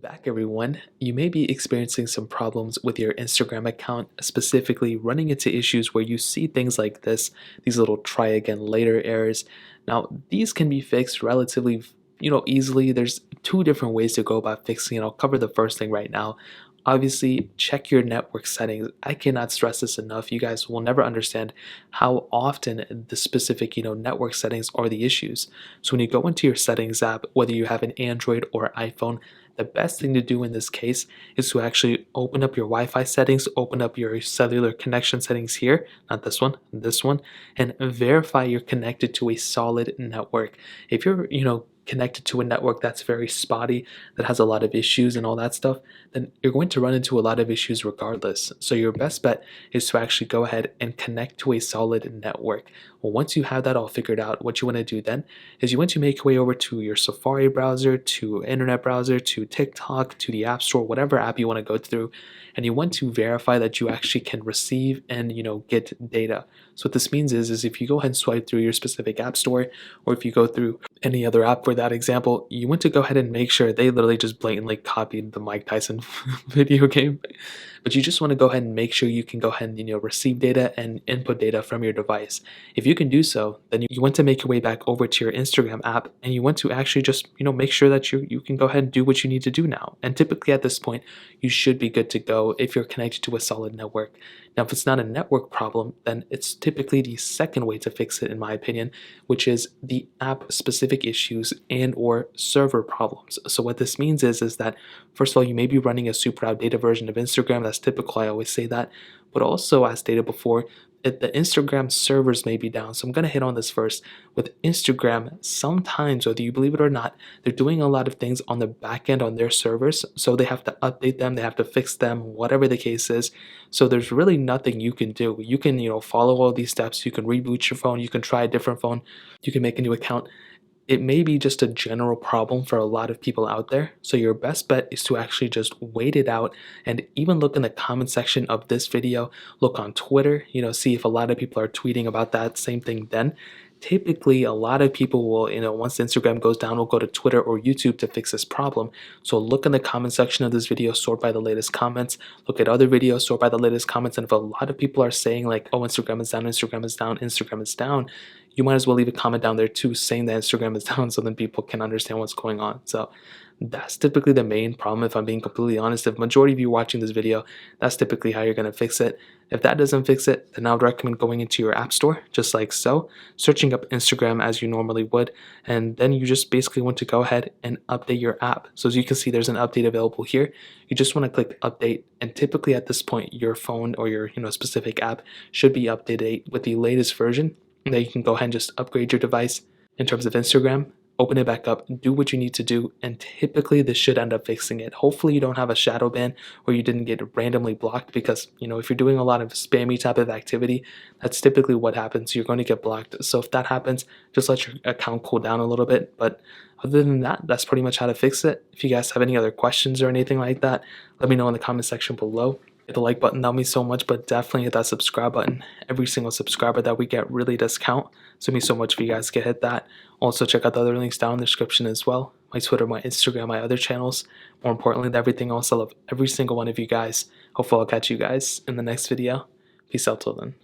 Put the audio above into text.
Back everyone, you may be experiencing some problems with your Instagram account, specifically running into issues where you see things like this, these little try again later errors. Now, these can be fixed relatively, easily. There's two different ways to go about fixing it. I'll cover the first thing right now. Obviously, check your network settings. I cannot stress this enough. You guys will never understand how often the specific, network settings are the issues. So when you go into your settings app, whether you have an Android or iPhone, the best thing to do in this case is to actually open up your Wi-Fi settings, open up your cellular connection settings here, not this one, and verify you're connected to a solid network. If you're, connected to a network that's very spotty, that has a lot of issues and all that stuff, then you're going to run into a lot of issues regardless. So your best bet is to actually go ahead and connect to a solid network. Well, once you have that all figured out, what you want to do then is you want to make your way over to your Safari browser, to internet browser, to TikTok, to the App Store, whatever app you want to go through, and you want to verify that you actually can receive and get data. So what this means is if you go ahead and swipe through your specific app store, or if you go through any other app for that example, you want to go ahead and make sure they literally just blatantly copied the Mike Tyson video game. But you just want to go ahead and make sure you can go ahead and receive data and input data from your device. If you can do so, then you want to make your way back over to your Instagram app, and you want to actually just make sure that you can go ahead and do what you need to do now. And typically at this point, you should be good to go if you're connected to a solid network. Now, if it's not a network problem, then it's typically the second way to fix it, in my opinion, which is the app-specific issues and or server problems. So what this means is that, first of all, you may be running a super outdated version of Instagram. That's typical, I always say that. But also, as stated before, the Instagram servers may be down. So I'm going to hit on this first. With Instagram, sometimes, whether you believe it or not, they're doing a lot of things on the back end on their servers. So they have to update them, they have to fix them, whatever the case is. So there's really nothing you can do. You can, follow all these steps. You can reboot your phone. You can try a different phone. You can make a new account. It may be just a general problem for a lot of people out there. So your best bet is to actually just wait it out and even look in the comment section of this video, look on Twitter, see if a lot of people are tweeting about that same thing then. Typically, a lot of people will, once Instagram goes down, will go to Twitter or YouTube to fix this problem. So look in the comment section of this video, sort by the latest comments, look at other videos, sort by the latest comments. And if a lot of people are saying like, oh, Instagram is down, Instagram is down, Instagram is down, you might as well leave a comment down there too saying that Instagram is down so then people can understand what's going on. So that's typically the main problem, if I'm being completely honest. If majority of you watching this video, that's typically how you're going to fix it. If that doesn't fix it, then I would recommend going into your app store, just like so, searching up Instagram as you normally would, and then you just basically want to go ahead and update your app. So as you can see, there's an update available here. You just want to click update, and typically at this point, your phone or your specific app should be updated with the latest version. And then you can go ahead and just upgrade your device in terms of Instagram, open it back up, do what you need to do, and typically this should end up fixing it. Hopefully you don't have a shadow ban or you didn't get randomly blocked because, if you're doing a lot of spammy type of activity, that's typically what happens. You're going to get blocked. So if that happens, just let your account cool down a little bit. But other than that, that's pretty much how to fix it. If you guys have any other questions or anything like that, let me know in the comment section below. Hit the like button, that would mean so much, but definitely hit that subscribe button. Every single subscriber that we get really does count. So it means so much for you guys to hit that. Also, check out the other links down in the description as well. My Twitter, my Instagram, my other channels. More importantly than everything else, I love every single one of you guys. Hopefully I'll catch you guys in the next video. Peace out till then.